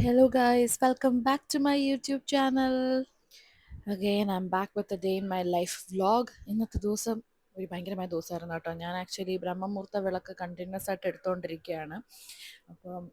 Hello, guys, welcome back to my YouTube channel. Again, I'm back with a day in my life vlog. ഇന്നത്തെ ദിവസം ഒരു ഭയങ്കരമായ ദിവസമായിരുന്നു കേട്ടോ. ഞാൻ ആക്ച്വലി ബ്രഹ്മമുഹൂർത്ത വിളക്ക് കണ്ടിന്യൂസ് ആയിട്ട് എടുത്തുകൊണ്ടിരിക്കുകയാണ്. അപ്പം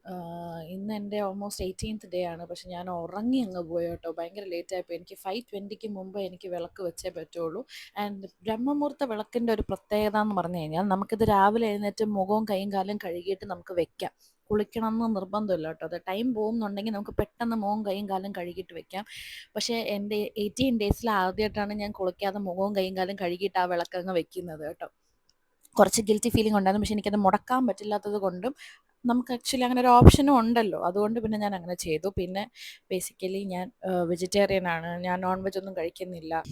ഇന്ന് എൻ്റെ ഓൾമോസ്റ്റ് 18th ഡേ ആണ്. പക്ഷെ ഞാൻ ഉറങ്ങി അങ്ങ് പോയി കേട്ടോ. ഭയങ്കര ലേറ്റ് ആയിപ്പോയി. എനിക്ക് 5:20ക്ക് മുമ്പ് എനിക്ക് വിളക്ക് വെച്ചേ പറ്റുള്ളൂ. ആൻഡ് ബ്രഹ്മമുഹൂർത്ത വിളക്കിൻ്റെ ഒരു പ്രത്യേകത എന്ന് പറഞ്ഞു കഴിഞ്ഞാൽ നമുക്കിത് രാവിലെ എഴുന്നേറ്റ് മുഖവും കൈയും കാലും കഴുകിയിട്ട് നമുക്ക് വെക്കാം. കുളിക്കണം എന്ന് നിർബന്ധമില്ല കേട്ടോ. അത് ടൈം പോകുന്നുണ്ടെങ്കിൽ നമുക്ക് പെട്ടെന്ന് മുഖവും കൈയും കാലും കഴുകിയിട്ട് വെക്കാം. പക്ഷേ എൻ്റെ 18 ഡേയ്സിൽ ആദ്യമായിട്ടാണ് ഞാൻ കുളിക്കാതെ മുഖവും കൈയും കാലും കഴുകിയിട്ട് ആ വിളക്കങ്ങ് വെക്കുന്നത് കേട്ടോ. കുറച്ച് ഗിൽറ്റി ഫീലിംഗ് ഉണ്ടായിരുന്നു. പക്ഷെ എനിക്കത് മുടക്കാൻ പറ്റില്ലാത്തത് കൊണ്ടും നമുക്ക് ആക്ച്വലി അങ്ങനെ ഒരു ഓപ്ഷനും ഉണ്ടല്ലോ. അതുകൊണ്ട് പിന്നെ ഞാൻ അങ്ങനെ ചെയ്തു. പിന്നെ ബേസിക്കലി ഞാൻ വെജിറ്റേറിയൻ ആണ്. ഞാൻ നോൺ വെജ് ഒന്നും കഴിക്കുന്നില്ല.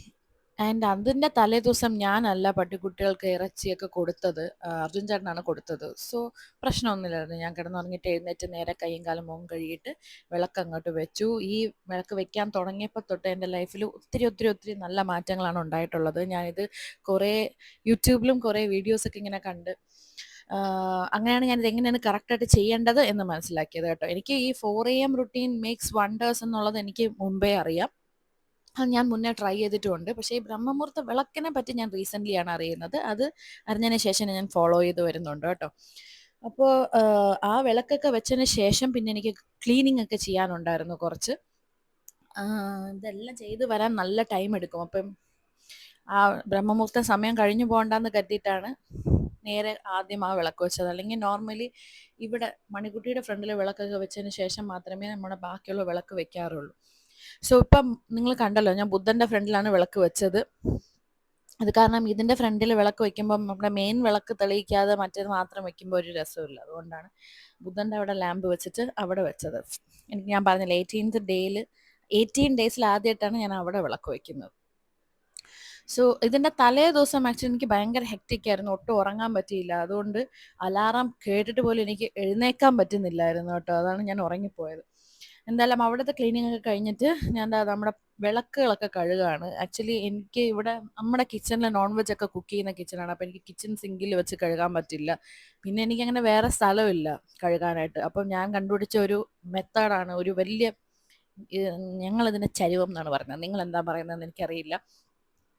ആൻഡ് അതിൻ്റെ തലേദിവസം ഞാനല്ല പട്ടിക്കുട്ടികൾക്ക് ഇറച്ചിയൊക്കെ കൊടുത്തത്. അർജുൻ ചേട്ടനാണ് കൊടുത്തത്. സോ പ്രശ്നമൊന്നുമില്ലായിരുന്നു. ഞാൻ കിടന്നുറങ്ങിയിട്ട് എഴുന്നേറ്റ് നേരെ കൈയും കാലും മുഖം കഴുകിയിട്ട് വിളക്ക് അങ്ങോട്ട് വെച്ചു. ഈ വിളക്ക് വെക്കാൻ തുടങ്ങിയപ്പോൾ തൊട്ട് എൻ്റെ ലൈഫിൽ ഒത്തിരി ഒത്തിരി ഒത്തിരി നല്ല മാറ്റങ്ങളാണ് ഉണ്ടായിട്ടുള്ളത്. ഞാനിത് കുറേ യൂട്യൂബിലും കുറേ വീഡിയോസൊക്കെ ഇങ്ങനെ കണ്ട് അങ്ങനെയാണ് ഞാനിത് എങ്ങനെയാണ് കറക്റ്റായിട്ട് ചെയ്യേണ്ടത് എന്ന് മനസ്സിലാക്കിയത് കേട്ടോ. എനിക്ക് ഈ 4 AM റുട്ടീൻ മേക്സ് വണ്ടേഴ്സ് എന്നുള്ളത് എനിക്ക് മുമ്പേ അറിയാം. അത് ഞാൻ മുന്നേ ട്രൈ ചെയ്തിട്ടുമുണ്ട്. പക്ഷേ ഈ ബ്രഹ്മമുഹൂർത്ത വിളക്കിനെ പറ്റി ഞാൻ റീസെൻ്റ്ലി ആണ് അറിയുന്നത്. അത് അറിഞ്ഞതിന് ശേഷം ഞാൻ ഫോളോ ചെയ്ത് വരുന്നുണ്ട് കേട്ടോ. അപ്പോൾ ആ വിളക്കൊക്കെ വെച്ചതിന് ശേഷം പിന്നെ എനിക്ക് ക്ലീനിങ് ഒക്കെ ചെയ്യാനുണ്ടായിരുന്നു കുറച്ച്. ഇതെല്ലാം ചെയ്ത് വരാൻ നല്ല ടൈം എടുക്കും. അപ്പം ആ ബ്രഹ്മമുഹൂർത്ത സമയം കഴിഞ്ഞു പോകണ്ടെന്ന് കരുതിയിട്ടാണ് നേരെ ആദ്യം ആ വിളക്ക് വെച്ചത്. അല്ലെങ്കിൽ നോർമലി ഇവിടെ മണിക്കുട്ടിയുടെ ഫ്രണ്ടിൽ വിളക്കൊക്കെ വെച്ചതിന് ശേഷം മാത്രമേ നമ്മുടെ ബാക്കിയുള്ള വിളക്ക് വെക്കാറുള്ളൂ. സോ ഇപ്പം നിങ്ങൾ കണ്ടല്ലോ, ഞാൻ ബുദ്ധൻ്റെ ഫ്രണ്ടിലാണ് വിളക്ക് വെച്ചത്. അത് കാരണം ഇതിൻ്റെ ഫ്രണ്ടിൽ വിളക്ക് വെക്കുമ്പം നമ്മുടെ മെയിൻ വിളക്ക് തെളിയിക്കാതെ മറ്റേത് മാത്രം വെക്കുമ്പോൾ ഒരു രസമില്ല. അതുകൊണ്ടാണ് ബുദ്ധൻ്റെ അവിടെ ലാമ്പ് വെച്ചിട്ട് അവിടെ വെച്ചത്. എനിക്ക് ഞാൻ പറഞ്ഞില്ല, 18 ഡേയ്സിൽ ആദ്യമായിട്ടാണ് ഞാൻ അവിടെ വിളക്ക് വെക്കുന്നത്. സോ ഇതിൻ്റെ തലേ ദിവസം ആക്ച്വലി എനിക്ക് ഭയങ്കര ഹെക്റ്റിക്കായിരുന്നു. ഒട്ടും ഉറങ്ങാൻ പറ്റിയില്ല. അതുകൊണ്ട് അലാറം കേട്ടിട്ട് പോലും എനിക്ക് എഴുന്നേക്കാൻ പറ്റുന്നില്ലായിരുന്നു കേട്ടോ. അതാണ് ഞാൻ ഉറങ്ങിപ്പോയത്. എന്തായാലും അവിടുത്തെ ക്ലീനിങ് ഒക്കെ കഴിഞ്ഞിട്ട് ഞാൻ നമ്മുടെ വിളക്കുകളൊക്കെ കഴുകാണ്. ആക്ച്വലി എനിക്ക് ഇവിടെ നമ്മുടെ കിച്ചണിൽ നോൺ വെജ് ഒക്കെ കുക്ക് ചെയ്യുന്ന കിച്ചണാണ്. അപ്പോൾ എനിക്ക് കിച്ചൺ സിങ്കിൽ വെച്ച് കഴുകാൻ പറ്റില്ല. പിന്നെ എനിക്കങ്ങനെ വേറെ സ്ഥലമില്ല കഴുകാനായിട്ട്. അപ്പം ഞാൻ കണ്ടുപിടിച്ച ഒരു മെത്തേഡാണ് ഒരു വലിയ, ഞങ്ങളിതിനെ ചരുവം എന്നാണ് പറയുന്നത്. നിങ്ങൾ എന്താ പറയുന്നതെന്ന് എനിക്കറിയില്ല.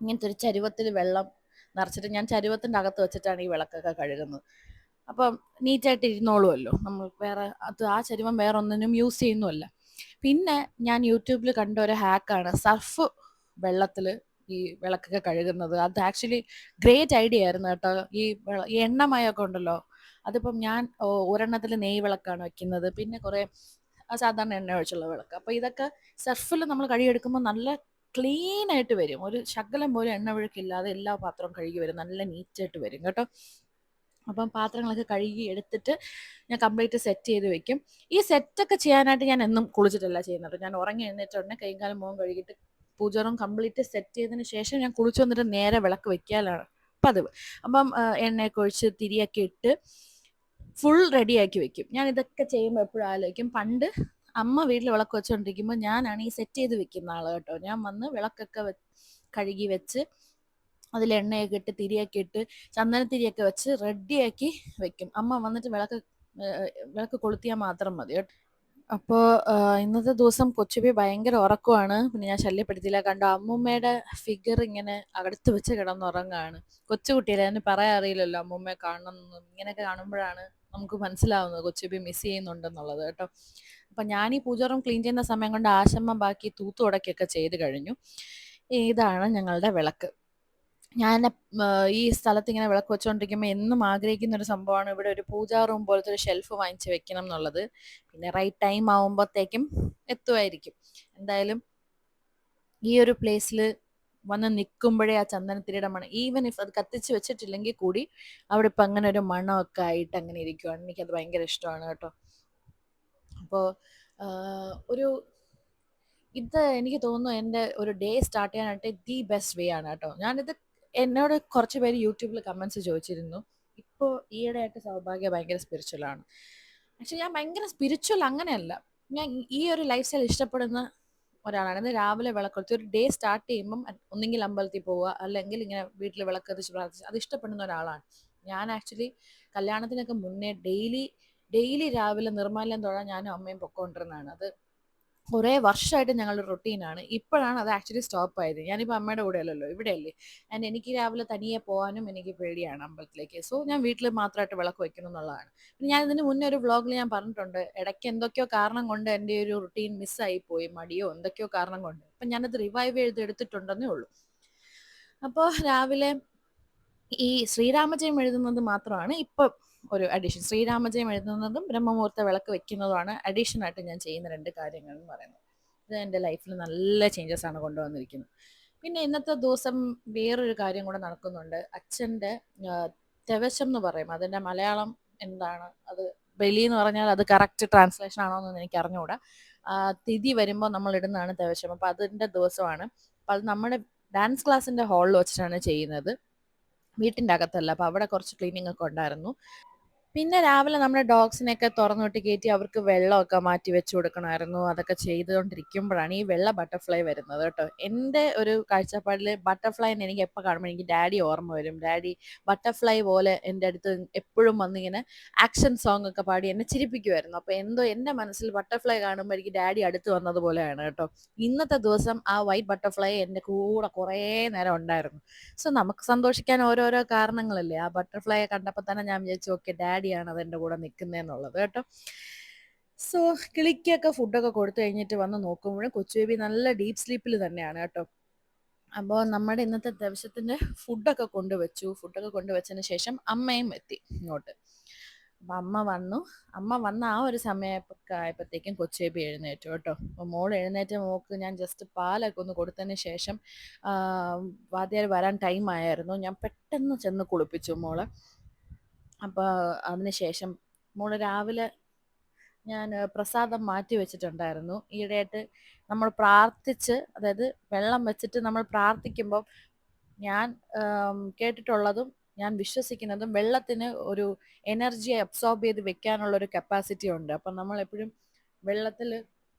ഇങ്ങനത്തെ ഒരു ചരുവത്തിൽ വെള്ളം നിറച്ചിട്ട് ഞാൻ ചരുവത്തിൻ്റെ അകത്ത് വെച്ചിട്ടാണ് ഈ വിളക്കൊക്കെ കഴുകുന്നത്. അപ്പം നീറ്റായിട്ട് ഇരുന്നോളുമല്ലോ. നമ്മൾ വേറെ ആ ചരുവം വേറെ ഒന്നിനും യൂസ് ചെയ്യുന്നുമല്ല. പിന്നെ ഞാൻ യൂട്യൂബിൽ കണ്ട ഒരു ഹാക്കാണ് സർഫ് വെള്ളത്തിൽ ഈ വിളക്കൊക്കെ കഴുകുന്നത്. അത് ആക്ച്വലി ഗ്രേറ്റ് ഐഡിയ ആയിരുന്നു കേട്ടോ. ഈ എണ്ണമയമൊക്കെ ഉണ്ടല്ലോ, അതിപ്പം ഞാൻ ഒരെണ്ണത്തിൽ നെയ് വിളക്കാണ് വെക്കുന്നത്. പിന്നെ കുറേ സാധാരണ എണ്ണ ഒഴിച്ചുള്ള വിളക്ക്. അപ്പോൾ ഇതൊക്കെ സർഫിൽ നമ്മൾ കഴുകിയെടുക്കുമ്പോൾ നല്ല ക്ലീൻ ആയിട്ട് വരും. ഒരു ശകലം പോലും എണ്ണ ഒഴുക്കില്ലാതെ എല്ലാ പാത്രവും കഴുകി വരും. നല്ല നീറ്റായിട്ട് വരും കേട്ടോ. അപ്പം പാത്രങ്ങളൊക്കെ കഴുകി എടുത്തിട്ട് ഞാൻ കംപ്ലീറ്റ് സെറ്റ് ചെയ്ത് വെക്കും. ഈ സെറ്റൊക്കെ ചെയ്യാനായിട്ട് ഞാൻ എന്നും കുളിച്ചിട്ടല്ല ചെയ്യുന്നത്. ഞാൻ ഉറങ്ങി എഴുന്നേറ്റ ഉടനെ കൈയും കാലും മുഖം കഴുകിയിട്ട് പൂജാറും കംപ്ലീറ്റ് സെറ്റ് ചെയ്തതിന് ശേഷം ഞാൻ കുളിച്ച് വന്നിട്ട് നേരെ വിളക്ക് വെക്കാനാണ് പതിവ്. അപ്പം എണ്ണയൊക്കെ ഒഴിച്ച് തിരിയൊക്കെ ഇട്ട് ഫുൾ റെഡിയാക്കി വെക്കും. ഞാൻ ഇതൊക്കെ ചെയ്യുമ്പോൾ എപ്പോഴും ആലോചിക്കും, പണ്ട് അമ്മ വീട്ടിൽ വിളക്ക് വെച്ചുകൊണ്ടിരിക്കുമ്പോൾ ഞാനാണ് ഈ സെറ്റ് ചെയ്ത് വെക്കുന്ന ആൾ കേട്ടോ. ഞാൻ വന്ന് വിളക്കൊക്കെ കഴുകി വെച്ച് അതിൽ എണ്ണയൊക്കെ ഇട്ട് തിരിയൊക്കെ ഇട്ട് ചന്ദനത്തിരിയൊക്കെ വെച്ച് റെഡിയാക്കി വെക്കും. അമ്മ വന്നിട്ട് വിളക്ക് കൊളുത്തിയാൽ മാത്രം മതി കേട്ടോ. അപ്പോൾ ഇന്നത്തെ ദിവസം കൊച്ചുബി ഭയങ്കര ഉറക്കമാണ്. പിന്നെ ഞാൻ ശല്യപ്പെടുത്തിയില്ല. കണ്ടോ, അമ്മൂമ്മയുടെ ഫിഗർ ഇങ്ങനെ അടുത്ത് വെച്ച് കിടന്നുറങ്ങാണ്. കൊച്ചുകുട്ടിയല്ലേ, അതിന് പറയാൻ അറിയില്ലല്ലോ അമ്മൂമ്മയെ കാണണമെന്നൊന്നും. ഇങ്ങനെയൊക്കെ കാണുമ്പോഴാണ് നമുക്ക് മനസ്സിലാവുന്നത് കൊച്ചുബി മിസ് ചെയ്യുന്നുണ്ടെന്നുള്ളത് കേട്ടോ. അപ്പം ഞാൻ ഈ പൂജ റൂം ക്ലീൻ ചെയ്യുന്ന സമയം കൊണ്ട് ആശമ്മ ബാക്കി തൂത്തു തുടക്കുകയൊക്കെ ചെയ്ത് കഴിഞ്ഞു. ഇതാണ് ഞങ്ങളുടെ വിളക്ക്. ഞാൻ ഈ സ്ഥലത്ത് ഇങ്ങനെ വിളക്ക് വെച്ചുകൊണ്ടിരിക്കുമ്പോൾ എന്നും ആഗ്രഹിക്കുന്ന ഒരു സംഭവമാണ് ഇവിടെ ഒരു പൂജാ റൂം പോലത്തെ ഒരു ഷെൽഫ് വാങ്ങിച്ച് വെക്കണം എന്നുള്ളത്. പിന്നെ റൈറ്റ് ടൈം ആവുമ്പോഴത്തേക്കും എത്തുമായിരിക്കും. എന്തായാലും ഈ ഒരു പ്ലേസിൽ വന്ന് നിൽക്കുമ്പോഴേ ആ ചന്ദനത്തിരിയുടെ മണം, ഈവൻ ഇഫ് അത് കത്തിച്ച് വെച്ചിട്ടില്ലെങ്കിൽ കൂടി അവിടെ ഇപ്പം അങ്ങനെ ഒരു മണമൊക്കെ ആയിട്ട് അങ്ങനെ ഇരിക്കുവാണ്. എനിക്കത് ഭയങ്കര ഇഷ്ടമാണ് കേട്ടോ. അപ്പോൾ ഒരു ഇത് എനിക്ക് തോന്നുന്നു എൻ്റെ ഒരു ഡേ സ്റ്റാർട്ട് ചെയ്യാനായിട്ട് ദി ബെസ്റ്റ് വേ ആണ് കേട്ടോ. ഞാനിത് എന്നോട് കുറച്ച് പേര് യൂട്യൂബിൽ കമൻസ് ചോദിച്ചിരുന്നു. ഇപ്പോൾ ഈയിടെയായിട്ട് സൗഭാഗ്യ ഭയങ്കര സ്പിരിച്വലാണ്. പക്ഷെ ഞാൻ ഭയങ്കര സ്പിരിച്വൽ അങ്ങനെയല്ല. ഞാൻ ഈ ഒരു ലൈഫ് സ്റ്റൈൽ ഇഷ്ടപ്പെടുന്ന ഒരാളാണ്. ഇത് രാവിലെ വിളക്കൊളുത്തി ഒരു ഡേ സ്റ്റാർട്ട് ചെയ്യുമ്പം ഒന്നെങ്കിൽ അമ്പലത്തിൽ പോവുക, അല്ലെങ്കിൽ ഇങ്ങനെ വീട്ടിൽ വിളക്ക് കത്തിച്ച് പ്രാർത്ഥിച്ച് അത് ഇഷ്ടപ്പെടുന്ന ഒരാളാണ് ഞാൻ. ആക്ച്വലി കല്യാണത്തിനൊക്കെ മുന്നേ ഡെയിലി ഡെയിലി രാവിലെ നിർമ്മാല്യം തൊഴാൻ ഞാനും അമ്മയും പൊക്കോണ്ടിരുന്നതാണ്. അത് കുറേ വർഷമായിട്ട് ഞങ്ങളുടെ റൊട്ടീനാണ്. ഇപ്പോഴാണ് അത് ആക്ച്വലി സ്റ്റോപ്പ് ആയത്. ഞാനിപ്പോൾ അമ്മയുടെ കൂടെ അല്ലല്ലോ, ഇവിടെയല്ലേ. ആൻഡ് എനിക്ക് രാവിലെ തനിയെ പോകാനും എനിക്ക് പേടിയാണ് അമ്പലത്തിലേക്ക്. സോ ഞാൻ വീട്ടിൽ മാത്രമായിട്ട് വിളക്ക് വെക്കണം എന്നുള്ളതാണ്. പിന്നെ ഞാൻ ഇതിന് മുന്നേ ഒരു വ്ളോഗിൽ ഞാൻ പറഞ്ഞിട്ടുണ്ട്, ഇടയ്ക്ക് എന്തൊക്കെയോ കാരണം കൊണ്ട് എൻ്റെ ഒരു റുട്ടീൻ മിസ്സായി പോയി, മടിയോ എന്തൊക്കെയോ കാരണം കൊണ്ട്. അപ്പം ഞാനത് റിവൈവ് ചെയ്തെടുത്തിട്ടുണ്ടെന്നേ ഉള്ളൂ. അപ്പോൾ രാവിലെ ഈ ശ്രീരാമജയം എഴുതുന്നത് മാത്രമാണ് ഇപ്പം ഒരു അഡീഷൻ. ശ്രീരാമജയം എഴുതുന്നതും ബ്രഹ്മമുഹൂർത്ത വിളക്ക് വെക്കുന്നതുമാണ് അഡീഷൻ ആയിട്ട് ഞാൻ ചെയ്യുന്ന 2 കാര്യങ്ങൾ എന്ന് പറയുന്നത്. ഇത് എൻ്റെ ലൈഫിൽ നല്ല ചേഞ്ചസ് ആണ് കൊണ്ടുവന്നിരിക്കുന്നത്. പിന്നെ ഇന്നത്തെ ദിവസം വേറൊരു കാര്യം കൂടെ നടക്കുന്നുണ്ട്. അച്ഛൻ്റെ തെവശം എന്ന് പറയും, അതിൻ്റെ മലയാളം എന്താണ് അത്, ബലി എന്ന് പറഞ്ഞാൽ അത് കറക്റ്റ് ട്രാൻസ്ലേഷൻ ആണോ എന്ന് എനിക്ക് അറിഞ്ഞുകൂടാ. തിഥി വരുമ്പോൾ നമ്മൾ ഇടുന്നതാണ് തെവശം. അപ്പോൾ അതിൻ്റെ ദിവസമാണ്. അപ്പം അത് നമ്മുടെ ഡാൻസ് ക്ലാസ്സിൻ്റെ ഹാളിൽ വെച്ചിട്ടാണ് ചെയ്യുന്നത്, വീട്ടിൻ്റെ അകത്തല്ല. അപ്പോൾ അവിടെ കുറച്ച് ക്ലീനിങ് ഒക്കെ ഉണ്ടായിരുന്നു. പിന്നെ രാവിലെ നമ്മുടെ ഡോഗ്സിനെയൊക്കെ തുറന്നുവിട്ട് കയറ്റി അവർക്ക് വെള്ളമൊക്കെ മാറ്റി വെച്ച് കൊടുക്കണമായിരുന്നു. അതൊക്കെ ചെയ്തുകൊണ്ടിരിക്കുമ്പോഴാണ് ഈ വെള്ള ബട്ടർഫ്ലൈ വരുന്നത് കേട്ടോ. എൻ്റെ ഒരു കാഴ്ചപ്പാടിൽ ബട്ടർഫ്ലൈനെ എനിക്ക് എപ്പോൾ കാണുമ്പോൾ എനിക്ക് ഡാഡി ഓർമ്മ വരും. ഡാഡി ബട്ടർഫ്ലൈ പോലെ എൻ്റെ അടുത്ത് എപ്പോഴും വന്നിങ്ങനെ ആക്ഷൻ സോങ് ഒക്കെ പാടി എന്നെ ചിരിപ്പിക്കുമായിരുന്നു. അപ്പോൾ എന്തോ എൻ്റെ മനസ്സിൽ ബട്ടർഫ്ലൈ കാണുമ്പോൾ എനിക്ക് ഡാഡി അടുത്ത് വന്നതുപോലെയാണ് കേട്ടോ. ഇന്നത്തെ ദിവസം ആ വൈറ്റ് ബട്ടർഫ്ലൈ എൻ്റെ കൂടെ കുറേ നേരം ഉണ്ടായിരുന്നു. സോ നമുക്ക് സന്തോഷിക്കാൻ ഓരോരോ കാരണങ്ങളല്ലേ. ആ ബട്ടർഫ്ലൈയെ കണ്ടപ്പോൾ തന്നെ ഞാൻ വിചാരിച്ചു, ഓക്കെ ഡാഡിയാണ് അതെൻ്റെ കൂടെ നിൽക്കുന്നതെന്നുള്ളത് കേട്ടോ. സോ കിളിക്കൊക്കെ ഫുഡൊക്കെ കൊടുത്തു കഴിഞ്ഞിട്ട് വന്ന് നോക്കുമ്പോഴും കൊച്ചു ബേബി നല്ല ഡീപ്പ് സ്ലീപ്പിൽ തന്നെയാണ് കേട്ടോ. അപ്പോൾ നമ്മുടെ ഇന്നത്തെ ദിവസത്തിൻ്റെ ഫുഡൊക്കെ കൊണ്ടുവച്ചതിന് ശേഷം അമ്മയും എത്തി ഇങ്ങോട്ട്. അപ്പം അമ്മ വന്ന ആ ഒരു സമയമൊക്കെ ആയപ്പോഴത്തേക്കും കൊച്ചു ബേബി എഴുന്നേറ്റു കേട്ടോ. അപ്പോൾ മോൾ എഴുന്നേറ്റ് മോൾക്ക് ഞാൻ ജസ്റ്റ് പാലൊക്കെ ഒന്ന് കൊടുത്തതിന് ശേഷം വാദ്യാർ വരാൻ ടൈം ആയിരുന്നു. ഞാൻ പെട്ടെന്ന് ചെന്ന് കുളിപ്പിച്ചു മോളെ. അപ്പോൾ അതിന് ശേഷം മോള് രാവിലെ ഞാൻ പ്രസാദം മാറ്റി വെച്ചിട്ടുണ്ടായിരുന്നു. ഈയിടെയായിട്ട് നമ്മൾ പ്രാർത്ഥിച്ച്, അതായത് വെള്ളം വെച്ചിട്ട് നമ്മൾ പ്രാർത്ഥിക്കുമ്പോൾ ഞാൻ കേട്ടിട്ടുള്ളതും ഞാൻ വിശ്വസിക്കുന്നതും വെള്ളത്തിന് ഒരു എനർജിയെ അബ്സോർബ് ചെയ്ത് വെക്കാനുള്ള ഒരു കപ്പാസിറ്റി ഉണ്ട്. അപ്പം നമ്മൾ എപ്പോഴും വെള്ളത്തിൽ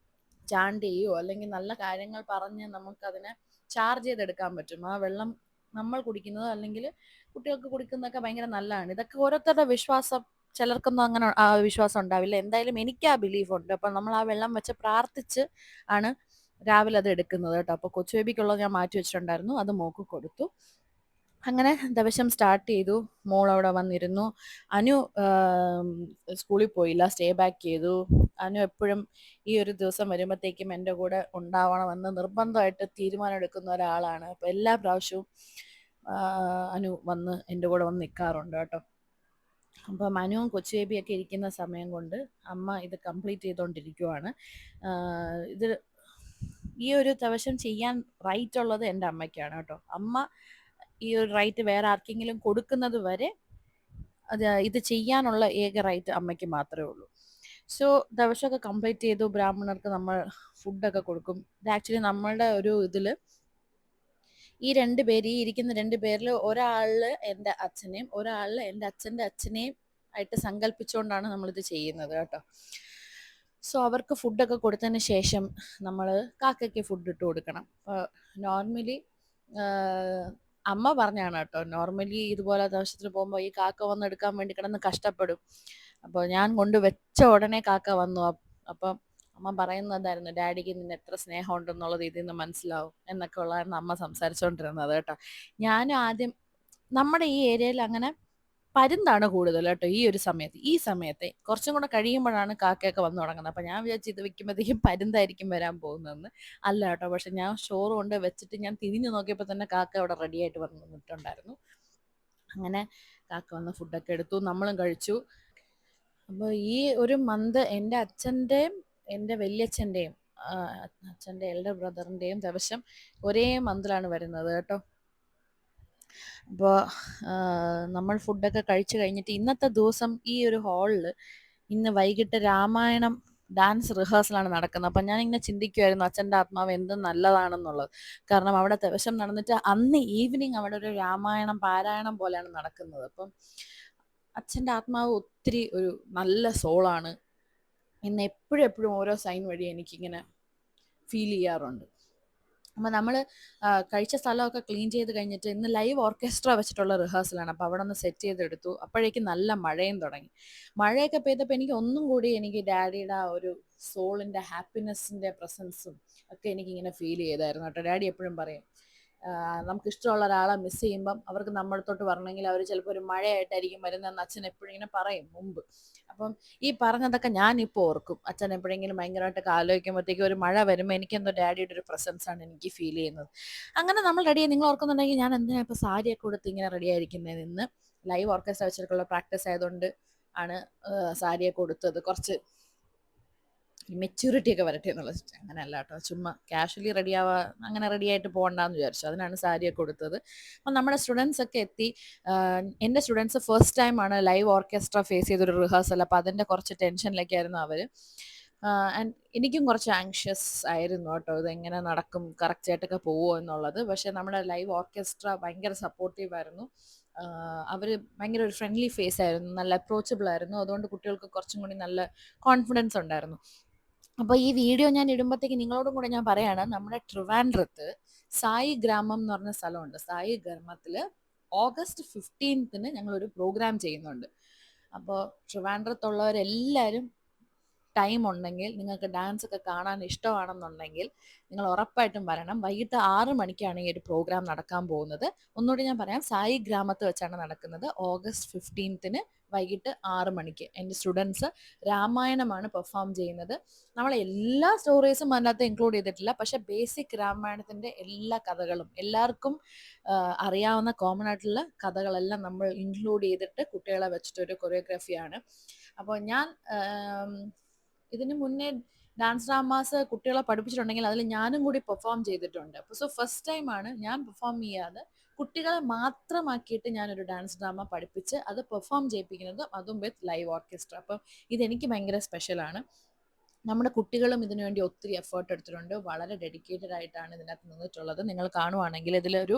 ചാണ്ട് ചെയ്യുകയോ അല്ലെങ്കിൽ നല്ല കാര്യങ്ങൾ പറഞ്ഞ് നമുക്കതിനെ ചാർജ് ചെയ്തെടുക്കാൻ പറ്റും. ആ വെള്ളം നമ്മൾ കുടിക്കുന്നതോ അല്ലെങ്കിൽ കുട്ടികൾക്ക് കുടിക്കുന്നതൊക്കെ ഭയങ്കര നല്ലതാണ്. ഇതൊക്കെ ഓരോരുത്തരുടെ വിശ്വാസം. ചിലർക്കൊന്നും അങ്ങനെ ആ വിശ്വാസം ഉണ്ടാവില്ല. എന്തായാലും എനിക്ക് ആ ബിലീഫ് ഉണ്ട്. അപ്പം നമ്മൾ ആ വെള്ളം വെച്ച് പ്രാർത്ഥിച്ച് ആണ് രാവിലെ അത് എടുക്കുന്നത് കേട്ടോ. അപ്പോൾ കൊച്ചു ബേബിക്കുള്ളത് ഞാൻ മാറ്റി വെച്ചിട്ടുണ്ടായിരുന്നു, അത് മോക്ക് കൊടുത്തു. അങ്ങനെ ദിവസം സ്റ്റാർട്ട് ചെയ്തു. മോൾ അവിടെ വന്നിരുന്നു. അനു സ്കൂളിൽ പോയില്ല, സ്റ്റേ ബാക്ക് ചെയ്തു. അനു എപ്പോഴും ഈ ഒരു ദിവസം വരുമ്പോഴത്തേക്കും എൻ്റെ കൂടെ ഉണ്ടാവണമെന്ന് നിർബന്ധമായിട്ട് തീരുമാനം എടുക്കുന്ന ഒരാളാണ്. അപ്പോൾ എല്ലാ പ്രാവശ്യവും അനു വന്ന് എൻ്റെ കൂടെ വന്ന് നിൽക്കാറുണ്ട് കേട്ടോ. അപ്പം മനുവും കൊച്ചു ബേബിയൊക്കെ ഇരിക്കുന്ന സമയം കൊണ്ട് അമ്മ ഇത് കംപ്ലീറ്റ് ചെയ്തുകൊണ്ടിരിക്കുവാണ്. ഇത് ഈ ഒരു ദിവസം ചെയ്യാൻ റൈറ്റ് ഉള്ളത് എൻ്റെ അമ്മയ്ക്കാണ് കേട്ടോ. അമ്മ ഈ ഒരു റൈറ്റ് വേറെ ആർക്കെങ്കിലും കൊടുക്കുന്നത് വരെ ഇത് ചെയ്യാനുള്ള ഏക റൈറ്റ് അമ്മയ്ക്ക് മാത്രമേ ഉള്ളൂ. സോ ദിവസമൊക്കെ കംപ്ലീറ്റ് ചെയ്തു. ബ്രാഹ്മണർക്ക് നമ്മൾ ഫുഡൊക്കെ കൊടുക്കും. ഇത് ആക്ച്വലി നമ്മളുടെ ഒരു ഇതിൽ ഈ ഇരിക്കുന്ന 2 പേരിൽ ഒരാളിൽ എൻ്റെ അച്ഛനെയും ഒരാളിൽ എൻ്റെ അച്ഛൻ്റെ അച്ഛനെയും ആയിട്ട് സങ്കല്പിച്ചുകൊണ്ടാണ് നമ്മളിത് ചെയ്യുന്നത് കേട്ടോ. സോ അവർക്ക് ഫുഡൊക്കെ കൊടുത്തതിന് ശേഷം നമ്മൾ കാക്കയ്ക്ക് ഫുഡ് ഇട്ട് കൊടുക്കണം. നോർമലി അമ്മ പറഞ്ഞാണ് കേട്ടോ, നോർമലി ഇതുപോലെ ദിവസത്തിൽ പോകുമ്പോൾ ഈ കാക്ക വന്ന് എടുക്കാൻ വേണ്ടി കിടന്ന് കഷ്ടപ്പെടും. അപ്പോൾ ഞാൻ കൊണ്ട് വെച്ച ഉടനെ കാക്ക വന്നു. അപ്പം അമ്മ പറയുന്നതായിരുന്നു, ഡാഡിക്ക് നിന്നെ എത്ര സ്നേഹം ഉണ്ടെന്നുള്ളത് ഇതിൽ നിന്ന് മനസ്സിലാവും എന്നൊക്കെ ഉള്ളതായിരുന്നു അമ്മ സംസാരിച്ചുകൊണ്ടിരുന്നത് കേട്ടോ. ഞാനും ആദ്യം നമ്മുടെ ഈ ഏരിയയിൽ അങ്ങനെ പരുന്താണ് കൂടുതൽ കേട്ടോ. ഈ സമയത്തെ കുറച്ചും കൂടെ കഴിയുമ്പോഴാണ് കാക്കയൊക്കെ വന്നു തുടങ്ങുന്നത്. അപ്പം ഞാൻ വിചാരിച്ചു ഇത് വെക്കുമ്പോഴത്തേക്കും പരുന്തായിരിക്കും വരാൻ പോകുന്നതെന്ന്. അല്ല കേട്ടോ. പക്ഷെ ഞാൻ ചോറ് കൊണ്ട് വെച്ചിട്ട് ഞാൻ തിരിഞ്ഞു നോക്കിയപ്പോൾ തന്നെ കാക്ക അവിടെ റെഡി ആയിട്ട് വന്ന് നിന്നിട്ടുണ്ടായിരുന്നു. അങ്ങനെ കാക്ക വന്ന് ഫുഡൊക്കെ എടുത്തു, നമ്മളും കഴിച്ചു. അപ്പോൾ ഈ ഒരു മന്ത് എൻ്റെ അച്ഛൻ്റെയും എൻ്റെ വല്യച്ഛൻ്റെയും അച്ഛൻ്റെ എൽഡർ ബ്രദറിൻ്റെയും ദിവസം ഒരേ മന്തിലാണ് വരുന്നത് കേട്ടോ. അപ്പോൾ നമ്മൾ ഫുഡൊക്കെ കഴിച്ചു കഴിഞ്ഞിട്ട് ഇന്നത്തെ ദിവസം ഈ ഒരു ഹാളിൽ ഇന്ന് വൈകിട്ട് രാമായണം ഡാൻസ് റിഹേഴ്സലാണ് നടക്കുന്നത്. അപ്പം ഞാനിങ്ങനെ ചിന്തിക്കുമായിരുന്നു അച്ഛൻ്റെ ആത്മാവ് എന്ത് നല്ലതാണെന്നുള്ളത്. കാരണം അവിടെ ദിവസം നടന്നിട്ട് അന്ന് ഈവനിങ് അവിടെ ഒരു രാമായണം പാരായണം പോലെയാണ് നടക്കുന്നത്. അപ്പം അച്ഛൻ്റെ ആത്മാവ് ഒത്തിരി ഒരു നല്ല സോളാണ് എന്ന് എപ്പോഴും ഓരോ സൈൻ വഴി എനിക്കിങ്ങനെ ഫീൽ ചെയ്യാറുണ്ട്. അപ്പോൾ നമ്മൾ കഴിച്ച സ്ഥലമൊക്കെ ക്ലീൻ ചെയ്ത് കഴിഞ്ഞിട്ട് ഇന്ന് ലൈവ് ഓർക്കസ്ട്ര വെച്ചിട്ടുള്ള റിഹേഴ്സലാണ്. അപ്പോൾ അവിടെ ഒന്ന് സെറ്റ് ചെയ്തെടുത്തു. അപ്പോഴേക്കും നല്ല മഴയും തുടങ്ങി. മഴയൊക്കെ പെയ്തപ്പോൾ എനിക്ക് ഒന്നും കൂടി എനിക്ക് ഡാഡിയുടെ ആ ഒരു സോളിൻ്റെ ഹാപ്പിനെസ്സിൻ്റെ പ്രസൻസും ഒക്കെ എനിക്കിങ്ങനെ ഫീൽ ചെയ്തായിരുന്നു കേട്ടോ. ഡാഡി എപ്പോഴും പറയും, നമുക്ക് ഇഷ്ടമുള്ള ഒരാളെ മിസ് ചെയ്യുമ്പം അവർക്ക് നമ്മളടുത്തോട്ട് വരണമെങ്കിൽ അവർ ചിലപ്പോൾ ഒരു മഴയായിട്ടായിരിക്കും വരുന്നതെന്ന് അച്ഛൻ എപ്പോഴും ഇങ്ങനെ പറയും മുമ്പ്. അപ്പം ഈ പറഞ്ഞതൊക്കെ ഞാനിപ്പോൾ ഓർക്കും. അച്ഛൻ എപ്പോഴെങ്കിലും ഭയങ്കരമായിട്ടൊക്കെ ആലോചിക്കുമ്പോഴത്തേക്കും ഒരു മഴ വരുമ്പോൾ എനിക്കെന്തോ ഡാഡിയുടെ ഒരു പ്രസൻസ് ആണ് എനിക്ക് ഫീൽ ചെയ്യുന്നത്. അങ്ങനെ നമ്മൾ റെഡിയായി. നിങ്ങൾ ഓർക്കുന്നുണ്ടെങ്കിൽ ഞാൻ എന്തിനാണ് ഇപ്പോൾ സാരിയൊക്കെ കൊടുത്ത് ഇങ്ങനെ റെഡി ആയിരിക്കുന്നത്? ഇന്ന് ലൈവ് ഓർക്കസ്ട്ര വെച്ചിട്ടുള്ള പ്രാക്ടീസ് ആയതുകൊണ്ട് ആണ് സാരിയൊക്കെ കൊടുത്തത്. കുറച്ച് മെച്യൂരിറ്റി ഒക്കെ വരട്ടെ എന്നുള്ളത്. അങ്ങനെയല്ല കേട്ടോ, ചുമ്മാ കാഷ്വലി റെഡിയാവാ, അങ്ങനെ റെഡി ആയിട്ട് പോകണ്ടെന്ന് വിചാരിച്ചു. അതിനാണ് സാരിയൊക്കെ കൊടുത്തത്. അപ്പം നമ്മുടെ സ്റ്റുഡൻസ് ഒക്കെ എത്തി. എൻ്റെ സ്റ്റുഡൻസ് ഫസ്റ്റ് ടൈമാണ് ലൈവ് ഓർക്കസ്ട്ര ഫേസ് ചെയ്തൊരു റിഹേഴ്സൽ. അപ്പോൾ അതിൻ്റെ കുറച്ച് ടെൻഷനിലൊക്കെയായിരുന്നു അവർ. ആൻഡ് എനിക്കും കുറച്ച് ആങ്ഷ്യസ് ആയിരുന്നു കേട്ടോ, ഇതെങ്ങനെ നടക്കും, കറക്റ്റായിട്ടൊക്കെ പോവുമോ എന്നുള്ളത്. പക്ഷേ നമ്മുടെ ലൈവ് ഓർക്കസ്ട്ര ഭയങ്കര സപ്പോർട്ടീവ് ആയിരുന്നു. അവർ ഭയങ്കര ഒരു ഫ്രണ്ട്ലി ഫേസ് ആയിരുന്നു, നല്ല അപ്രോച്ചബിൾ ആയിരുന്നു. അതുകൊണ്ട് കുട്ടികൾക്ക് കുറച്ചും കൂടി നല്ല കോൺഫിഡൻസ് ഉണ്ടായിരുന്നു. അപ്പോൾ ഈ വീഡിയോ ഞാൻ ഇടുമ്പോഴത്തേക്ക് നിങ്ങളോടും കൂടെ ഞാൻ പറയാണ്, നമ്മുടെ ട്രിവാൻഡ്രത്ത് സായി ഗ്രാമം എന്ന് പറഞ്ഞ സ്ഥലമുണ്ട്. സായി ഗ്രാമത്തിൽ ഓഗസ്റ്റ് 15 ഞങ്ങളൊരു പ്രോഗ്രാം ചെയ്യുന്നുണ്ട്. അപ്പോൾ ട്രിവാൻഡ്രത്തുള്ളവരെല്ലാവരും ടൈം ഉണ്ടെങ്കിൽ, നിങ്ങൾക്ക് ഡാൻസ് ഒക്കെ കാണാൻ ഇഷ്ടമാണെന്നുണ്ടെങ്കിൽ നിങ്ങൾ ഉറപ്പായിട്ടും വരണം. വൈകിട്ട് 6 മണിക്കാണ് ഈ ഒരു പ്രോഗ്രാം നടക്കാൻ പോകുന്നത്. ഒന്നുകൂടി ഞാൻ പറയാം, സായി ഗ്രാമത്ത് വെച്ചാണ് നടക്കുന്നത്. ഓഗസ്റ്റ് 15 വൈകിട്ട് 6 മണിക്ക്. എൻ്റെ സ്റ്റുഡൻസ് രാമായണമാണ് പെർഫോം ചെയ്യുന്നത്. നമ്മൾ എല്ലാ സ്റ്റോറീസും അതിനകത്ത് ഇൻക്ലൂഡ് ചെയ്തിട്ടില്ല, പക്ഷെ ബേസിക് രാമായണത്തിൻ്റെ എല്ലാ കഥകളും എല്ലാവർക്കും അറിയാവുന്ന കോമൺ ആയിട്ടുള്ള കഥകളെല്ലാം നമ്മൾ ഇൻക്ലൂഡ് ചെയ്തിട്ട് കുട്ടികളെ വെച്ചിട്ടൊരു കൊറിയോഗ്രാഫിയാണ്. അപ്പോൾ ഞാൻ ഇതിന് മുന്നേ ഡാൻസ് ഡ്രാമാസ് കുട്ടികളെ പഠിപ്പിച്ചിട്ടുണ്ടെങ്കിൽ അതിൽ ഞാനും കൂടി പെർഫോം ചെയ്തിട്ടുണ്ട്. സോ ഫസ്റ്റ് ടൈമാണ് ഞാൻ പെർഫോം ചെയ്യാതെ കുട്ടികളെ മാത്രമാക്കിയിട്ട് ഞാനൊരു ഡാൻസ് ഡ്രാമ പഠിപ്പിച്ച് അത് പെർഫോം ചെയ്യിപ്പിക്കുന്നത്, അതും വിത്ത് ലൈവ് ഓർക്കസ്ട്ര. അപ്പം ഇതെനിക്ക് ഭയങ്കര സ്പെഷ്യലാണ്. നമ്മുടെ കുട്ടികളും ഇതിനു വേണ്ടി ഒത്തിരി എഫേർട്ട് എടുത്തിട്ടുണ്ട്. വളരെ ഡെഡിക്കേറ്റഡ് ആയിട്ടാണ് ഇതിനകത്ത് നിന്നിട്ടുള്ളത്. നിങ്ങൾ കാണുവാണെങ്കിൽ ഇതിലൊരു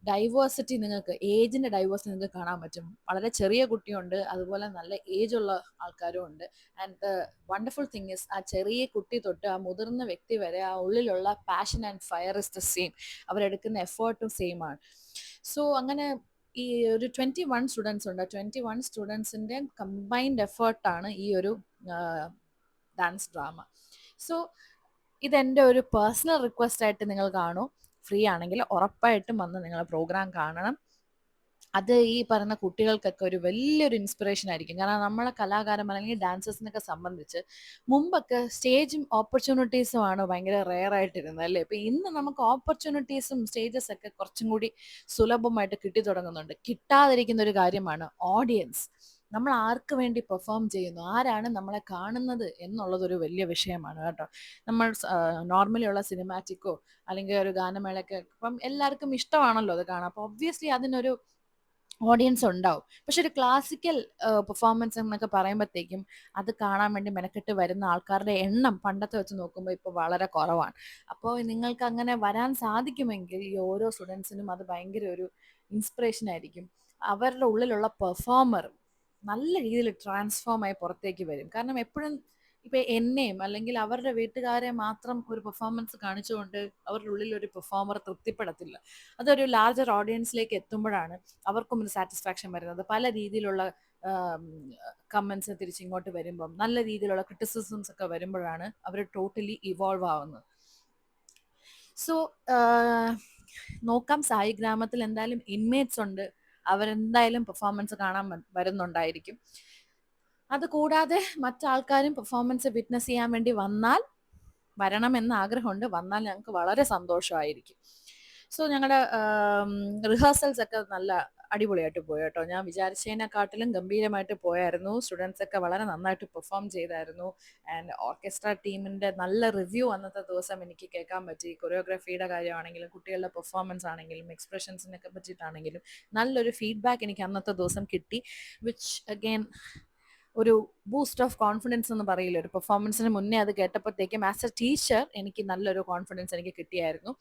ഡൈവേഴ്സിറ്റി, നിങ്ങൾക്ക് ഏജിൻ്റെ ഡൈവേഴ്സിറ്റി നിങ്ങൾക്ക് കാണാൻ പറ്റും. വളരെ ചെറിയ കുട്ടിയുണ്ട്, അതുപോലെ നല്ല ഏജുള്ള ആൾക്കാരും ഉണ്ട്. And the wonderful thing is, ആ ചെറിയ കുട്ടി തൊട്ട് ആ മുതിർന്ന വ്യക്തി വരെ ആ ഉള്ളിലുള്ള passion and fire is the same. അവരെടുക്കുന്ന എഫേർട്ടും സെയിം ആണ്. സോ അങ്ങനെ ഈ ഒരു 21 സ്റ്റുഡൻസ് ഉണ്ട്. 21 സ്റ്റുഡൻസിൻ്റെ കമ്പൈൻഡ് എഫേർട്ടാണ് ഈ ഒരു ഡാൻസ് ഡ്രാമ. സോ ഇതെൻ്റെ ഒരു പേഴ്സണൽ റിക്വസ്റ്റ് ആയിട്ട് നിങ്ങൾ കാണൂ. ഫ്രീ ആണെങ്കിൽ ഉറപ്പായിട്ടും വന്ന് നിങ്ങൾ പ്രോഗ്രാം കാണണം. അത് ഈ പറയുന്ന കുട്ടികൾക്കൊക്കെ ഒരു വലിയൊരു ഇൻസ്പിറേഷൻ ആയിരിക്കും. കാരണം നമ്മളെ കലാകാരന്മാർ അല്ലെങ്കിൽ ഡാൻസേഴ്സിനൊക്കെ സംബന്ധിച്ച് മുമ്പൊക്കെ സ്റ്റേജും ഓപ്പർച്യൂണിറ്റീസും ആണ് ഭയങ്കര റെയർ ആയിട്ടിരുന്നത് അല്ലേ. ഇപ്പം ഇന്ന് നമുക്ക് ഓപ്പർച്യൂണിറ്റീസും സ്റ്റേജസ് ഒക്കെ കുറച്ചും കൂടി സുലഭമായിട്ട് കിട്ടി തുടങ്ങുന്നുണ്ട്. കിട്ടാതിരിക്കുന്ന ഒരു കാര്യമാണ് ഓഡിയൻസ്. നമ്മൾ ആർക്ക് വേണ്ടി പെർഫോം ചെയ്യുന്നു, ആരാണ് നമ്മളെ കാണുന്നത് എന്നുള്ളതൊരു വലിയ വിഷയമാണ് കേട്ടോ. നമ്മൾ നോർമലി ഉള്ള സിനിമാറ്റിക്കോ അല്ലെങ്കിൽ ഒരു ഗാനമേളയൊക്കെ ഇപ്പം എല്ലാവർക്കും ഇഷ്ടമാണല്ലോ അത് കാണാം. അപ്പോൾ ഒബ്വിയസ്ലി അതിനൊരു ഓഡിയൻസ് ഉണ്ടാവും. പക്ഷെ ഒരു ക്ലാസിക്കൽ പെർഫോമൻസ് എന്നൊക്കെ പറയുമ്പോഴത്തേക്കും അത് കാണാൻ വേണ്ടി മെനക്കെട്ട് വരുന്ന ആൾക്കാരുടെ എണ്ണം പണ്ടത്തെ വെച്ച് നോക്കുമ്പോൾ ഇപ്പോൾ വളരെ കുറവാണ്. അപ്പോൾ നിങ്ങൾക്ക് അങ്ങനെ വരാൻ സാധിക്കുമെങ്കിൽ ഈ ഓരോ സ്റ്റുഡൻസിനും അത് ഭയങ്കര ഒരു ഇൻസ്പിറേഷൻ ആയിരിക്കും. അവരുടെ ഉള്ളിലുള്ള പെർഫോമർ നല്ല രീതിയിൽ ട്രാൻസ്ഫോം ആയി പുറത്തേക്ക് വരും. കാരണം എപ്പോഴും ഇപ്പം എന്നെയും അല്ലെങ്കിൽ അവരുടെ വീട്ടുകാരെ മാത്രം ഒരു പെർഫോമൻസ് കാണിച്ചുകൊണ്ട് അവരുടെ ഉള്ളിൽ ഒരു പെർഫോമർ തൃപ്തിപ്പെടത്തില്ല. അതൊരു ലാർജർ ഓഡിയൻസിലേക്ക് എത്തുമ്പോഴാണ് അവർക്കും ഒരു സാറ്റിസ്ഫാക്ഷൻ വരുന്നത്. പല രീതിയിലുള്ള കമൻസ് തിരിച്ചിങ്ങോട്ട് വരുമ്പം, നല്ല രീതിയിലുള്ള ക്രിറ്റിസിസംസ് ഒക്കെ വരുമ്പോഴാണ് അവർ ടോട്ടലി ഇവോൾവ് ആവുന്നത്. സോ നോക്കാം, സായി ഗ്രാമത്തിൽ എന്തായാലും ഇൻമേറ്റ്സ് ഉണ്ട്. അവരെന്തായാലും പെർഫോമൻസ് കാണാൻ വരുന്നുണ്ടായിരിക്കും. അതുകൂടാതെ മറ്റാൾക്കാരും പെർഫോമൻസ് വിറ്റ്നസ് ചെയ്യാൻ വേണ്ടി വരണമെന്ന് ആഗ്രഹമുണ്ട്. വന്നാൽ ഞങ്ങൾക്ക് വളരെ സന്തോഷമായിരിക്കും. സോ ഞങ്ങളുടെ റിഹേഴ്സൽസ് ഒക്കെ നല്ല അടിപൊളിയായിട്ട് പോയി കേട്ടോ. ഞാൻ വിചാരിച്ചതിനെക്കാട്ടിലും ഗംഭീരമായിട്ട് പോയായിരുന്നു. സ്റ്റുഡൻസ് ഒക്കെ വളരെ നന്നായിട്ട് പെർഫോം ചെയ്തായിരുന്നു. ആൻഡ് ഓർക്കസ്ട്ര ടീമിൻ്റെ നല്ല റിവ്യൂ അന്നത്തെ ദിവസം എനിക്ക് കേൾക്കാൻ പറ്റി. കൊറിയോഗ്രാഫിയുടെ കാര്യമാണെങ്കിലും കുട്ടികളുടെ പെർഫോമൻസ് ആണെങ്കിലും എക്സ്പ്രഷൻസിനൊക്കെ പറ്റിയിട്ടാണെങ്കിലും നല്ലൊരു ഫീഡ്ബാക്ക് എനിക്ക് അന്നത്തെ ദിവസം കിട്ടി. വിച്ച് അഗെയിൻ ഒരു ബൂസ്റ്റ് ഓഫ് കോൺഫിഡൻസ് എന്ന് പറയില്ല, ഒരു പെർഫോമൻസിന് മുന്നേ അത് കേട്ടപ്പോഴത്തേക്കും ആസ് എ ടീച്ചർ എനിക്ക് നല്ലൊരു കോൺഫിഡൻസ് എനിക്ക് കിട്ടിയായിരുന്നു.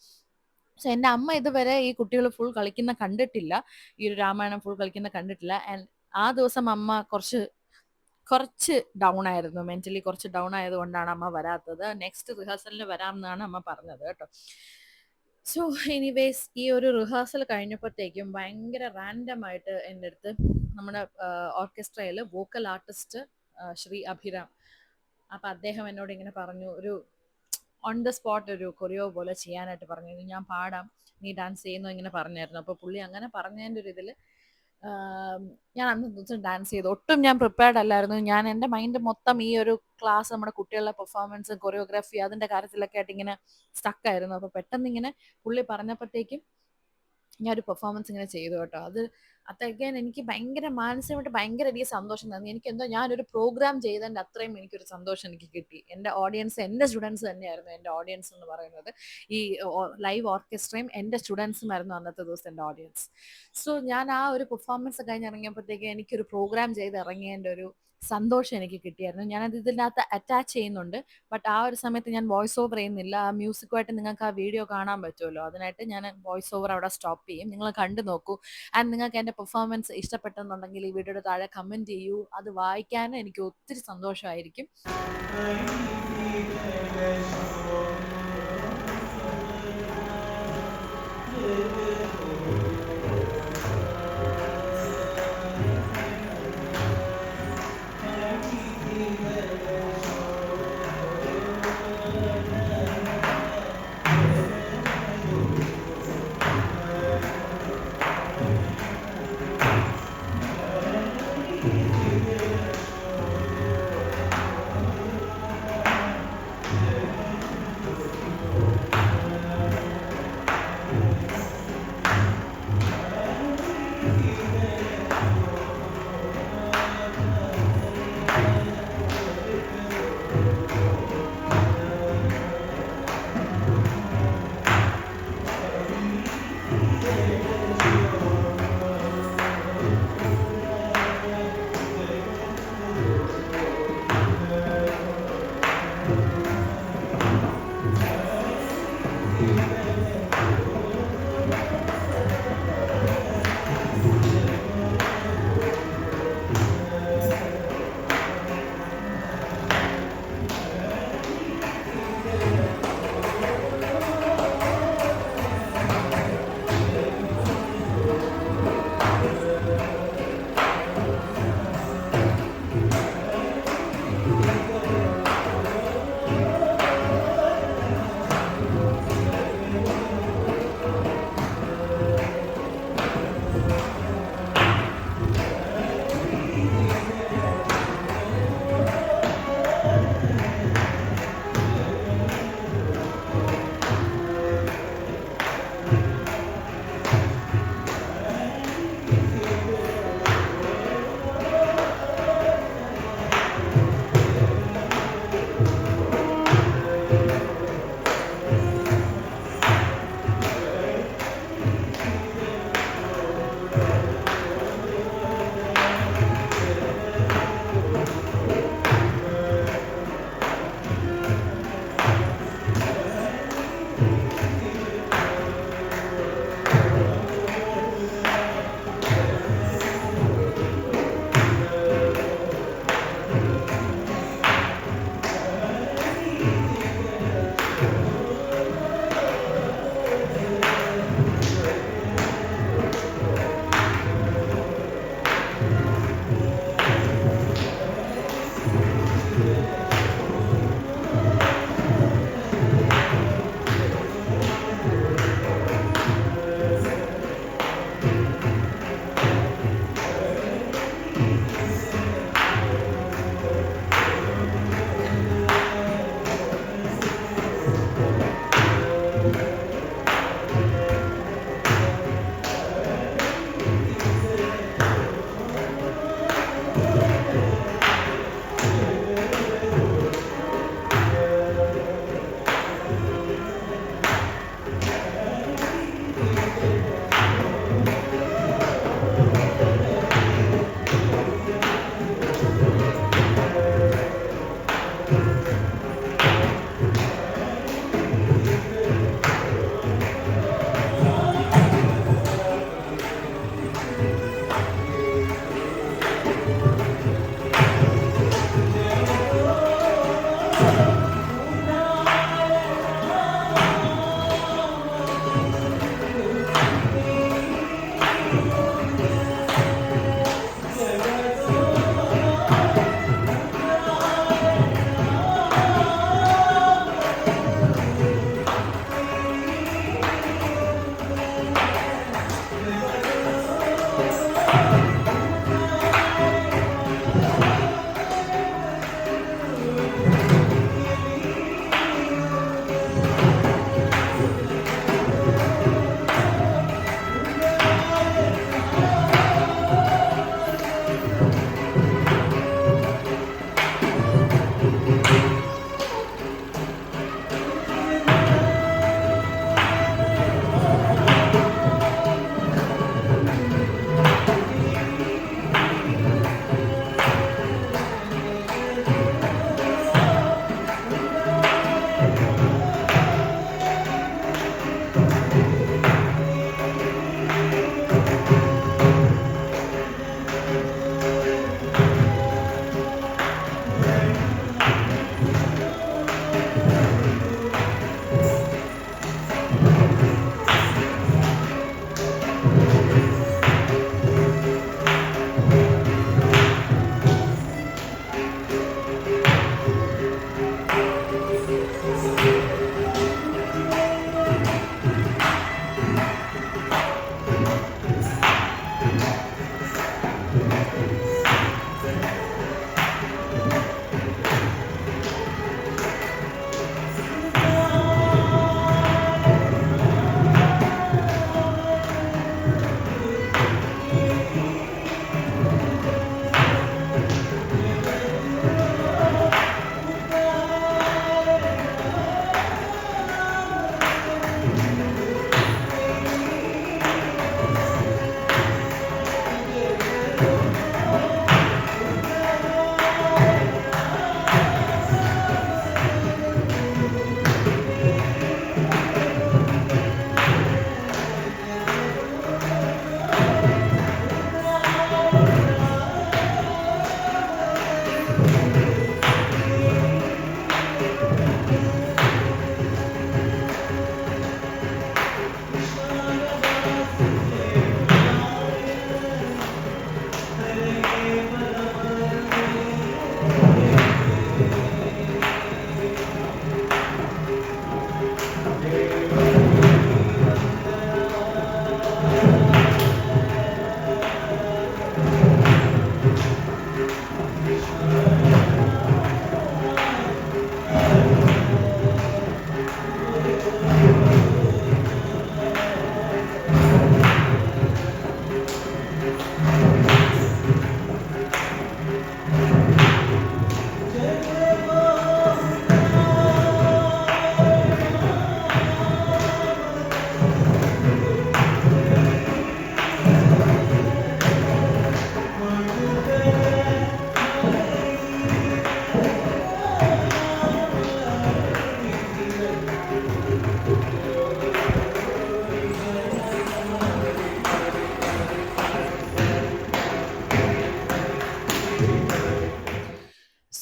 സോ എൻ്റെ അമ്മ ഇതുവരെ ഈ കുട്ടികൾ ഫുൾ കളിക്കുന്ന കണ്ടിട്ടില്ല, ഈ ഒരു രാമായണം ഫുൾ കളിക്കുന്ന കണ്ടിട്ടില്ല. ആൻഡ് ആ ദിവസം അമ്മ കുറച്ച് ഡൗൺ ആയിരുന്നു, മെന്റലി കുറച്ച് ഡൗൺ ആയതുകൊണ്ടാണ് അമ്മ വരാത്തത്. നെക്സ്റ്റ് റിഹേഴ്സലിന് വരാമെന്നാണ് അമ്മ പറഞ്ഞത് കേട്ടോ. സോ എനിവേസ് ഈ ഒരു റിഹേഴ്സൽ കഴിഞ്ഞപ്പോഴത്തേക്കും ഭയങ്കര റാൻഡം ആയിട്ട് എൻ്റെ അടുത്ത് നമ്മുടെ ഓർക്കസ്ട്രയിൽ വോക്കൽ ആർട്ടിസ്റ്റ് ശ്രീ അഭിരാം, അപ്പം അദ്ദേഹം എന്നോട് ഇങ്ങനെ പറഞ്ഞു, ഒരു ഓൺ ദ സ്പോട്ട് ഒരു കൊറിയോ പോലെ ചെയ്യാനായിട്ട് പറഞ്ഞു. ഇത് ഞാൻ പാടാം, നീ ഡാൻസ് ചെയ്യുന്നു ഇങ്ങനെ പറഞ്ഞായിരുന്നു. അപ്പോൾ പുള്ളി അങ്ങനെ പറഞ്ഞതിൻ്റെ ഒരു ഇതിൽ ഞാൻ അന്ന് ദിവസം ഡാൻസ് ചെയ്തു. ഒട്ടും ഞാൻ പ്രിപ്പയർഡ് അല്ലായിരുന്നു. ഞാൻ എൻ്റെ മൈൻഡ് മൊത്തം ഈ ഒരു ക്ലാസ്, നമ്മുടെ കുട്ടികളുടെ പെർഫോമൻസ്, കൊറിയോഗ്രാഫി, അതിൻ്റെ കാര്യത്തിലൊക്കെ ആയിട്ട് ഇങ്ങനെ സ്റ്റക്കായിരുന്നു. അപ്പോൾ പെട്ടെന്ന് ഇങ്ങനെ പുള്ളി പറഞ്ഞപ്പോഴത്തേക്കും ഞാനൊരു പെർഫോമൻസ് ഇങ്ങനെ ചെയ്തു കേട്ടോ. അതagain എനിക്ക് ഭയങ്കര മാനസികമായിട്ട് ഭയങ്കര എനിക്ക് സന്തോഷം തന്നു. എനിക്കെന്തോ ഞാനൊരു പ്രോഗ്രാം ചെയ്തതിൻ്റെ അത്രയും എനിക്കൊരു സന്തോഷം എനിക്ക് കിട്ടി. എൻ്റെ ഓഡിയൻസ്, എൻ്റെ സ്റ്റുഡൻസ് തന്നെയായിരുന്നു എൻ്റെ ഓഡിയൻസ് എന്ന് പറയുന്നത്. ഈ ലൈവ് ഓർക്കസ്ട്രയും എൻ്റെ സ്റ്റുഡൻസും ആയിരുന്നു അന്നത്തെ ദിവസം എൻ്റെ ഓഡിയൻസ്. സോ ഞാൻ ആ ഒരു പെർഫോമൻസ് കഴിഞ്ഞ് ഇറങ്ങിയപ്പോഴത്തേക്ക് എനിക്കൊരു പ്രോഗ്രാം ചെയ്ത് ഇറങ്ങിയതിൻ്റെ ഒരു സന്തോഷം എനിക്ക് കിട്ടിയായിരുന്നു. ഞാനത് ഇതിനകത്ത് അറ്റാച്ച് ചെയ്യുന്നുണ്ട്. ബട്ട് ആ ഒരു സമയത്ത് ഞാൻ വോയിസ് ഓവർ ചെയ്യുന്നില്ല. ആ മ്യൂസിക്കുമായിട്ട് നിങ്ങൾക്ക് ആ വീഡിയോ കാണാൻ പറ്റുമല്ലോ, അതിനായിട്ട് ഞാൻ വോയിസ് ഓവർ അവിടെ സ്റ്റോപ്പ് ചെയ്യും. നിങ്ങൾ കണ്ടു നോക്കൂ. ആൻഡ് നിങ്ങൾക്ക് എൻ്റെ പെർഫോമൻസ് ഇഷ്ടപ്പെട്ടെന്നുണ്ടെങ്കിൽ ഈ വീഡിയോയുടെ താഴെ കമൻറ്റ് ചെയ്യൂ. അത് വായിക്കാൻ എനിക്ക് ഒത്തിരി സന്തോഷമായിരിക്കും.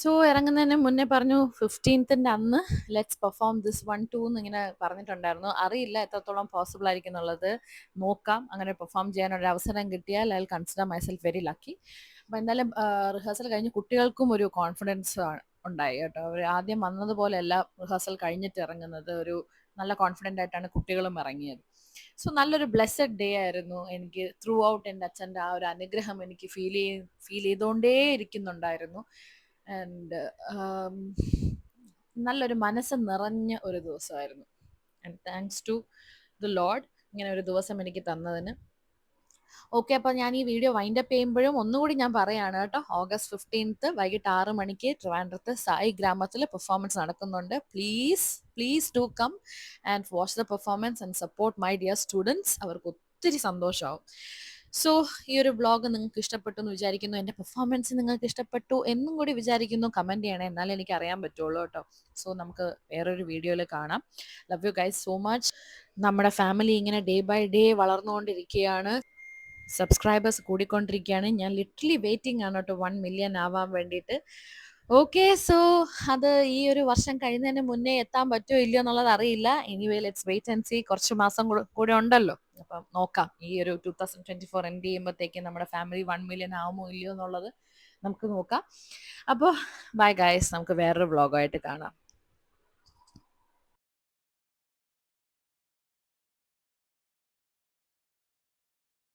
സോ ഇറങ്ങുന്നതിന് മുന്നേ പറഞ്ഞു 15th അന്ന് ലെറ്റ്സ് പെർഫോം ദിസ് 1-2 ഇങ്ങനെ പറഞ്ഞിട്ടുണ്ടായിരുന്നു. അറിയില്ല എത്രത്തോളം പോസിബിൾ ആയിരിക്കും എന്നുള്ളത്. നോക്കാം. അങ്ങനെ പെർഫോം ചെയ്യാൻ ഒരു അവസരം കിട്ടിയാൽ I will consider myself very lucky. അപ്പോൾ എന്തായാലും റിഹേഴ്സൽ കഴിഞ്ഞ് കുട്ടികൾക്കും ഒരു കോൺഫിഡൻസ് ഉണ്ടായി കേട്ടോ. അവർ ആദ്യം വന്നതുപോലെയല്ല റിഹേഴ്സൽ കഴിഞ്ഞിട്ട് ഇറങ്ങുന്നത്. ഒരു നല്ല കോൺഫിഡൻ്റ് ആയിട്ടാണ് കുട്ടികളും ഇറങ്ങിയത്. സോ നല്ലൊരു ബ്ലെസ്സഡ് ഡേ ആയിരുന്നു. എനിക്ക് ത്രൂ ഔട്ട് എൻ്റെ അച്ഛൻ്റെ ആ ഒരു അനുഗ്രഹം എനിക്ക് ഫീൽ ചെയ്തുകൊണ്ടേ ഇരിക്കുന്നുണ്ടായിരുന്നു. ആൻഡ് നല്ലൊരു മനസ്സ് നിറഞ്ഞ ഒരു ദിവസമായിരുന്നു. And thanks to the Lord ഇങ്ങനെ ഒരു ദിവസം എനിക്ക് തന്നതിന്. ഓക്കെ, അപ്പോൾ ഞാൻ ഈ വീഡിയോ വൈൻഡപ്പ് ചെയ്യുമ്പോഴും ഒന്നുകൂടി ഞാൻ പറയാണ് കേട്ടോ. August 15 വൈകിട്ട് 6 മണിക്ക് ട്രിവാൻഡ്രത്ത് സായി ഗ്രാമത്തിൽ പെർഫോമൻസ് നടക്കുന്നുണ്ട്. Please do come and watch the performance and support my dear students. അവർക്ക് ഒത്തിരി സന്തോഷമാവും. സോ ഈ ഒരു വ്ളോഗ് നിങ്ങൾക്ക് ഇഷ്ടപ്പെട്ടു എന്ന് വിചാരിക്കുന്നു. എൻ്റെ പെർഫോമൻസ് നിങ്ങൾക്ക് ഇഷ്ടപ്പെട്ടു എന്നും കൂടി വിചാരിക്കുന്നു. കമൻറ്റ് ചെയ്യണേ, എന്നാലേ എനിക്ക് അറിയാൻ പറ്റുള്ളൂ കേട്ടോ. സോ നമുക്ക് വേറൊരു വീഡിയോയിൽ കാണാം. Love you guys so much. നമ്മുടെ ഫാമിലി ഇങ്ങനെ ഡേ ബൈ ഡേ വളർന്നുകൊണ്ടിരിക്കുകയാണ്. സബ്സ്ക്രൈബേഴ്സ് കൂടിക്കൊണ്ടിരിക്കുകയാണ്. ഞാൻ ലിറ്ററലി വെയിറ്റിംഗ് ആണ് കേട്ടോ 1 മില്യൺ ആവാൻ വേണ്ടിയിട്ട്. ഓക്കെ, സോ അത് ഈ ഒരു വർഷം കഴിയുന്നതിന് മുന്നേ എത്താൻ പറ്റുമോ ഇല്ലയോ എന്നുള്ളത് അറിയില്ല. Anyway let's wait and see. കുറച്ച് മാസം കൂടെ ഉണ്ടല്ലോ. അപ്പം നോക്കാം. ഈ ഒരു 2024 എൻഡ് ചെയ്യുമ്പോഴത്തേക്കും നമ്മുടെ ഫാമിലി 1 മില്യൺ ആവുമോ ഇല്ലയോ എന്നുള്ളത് നമുക്ക് നോക്കാം. അപ്പോൾ ബൈ ഗൈസ്, നമുക്ക് വേറൊരു വ്ളോഗായിട്ട് കാണാം.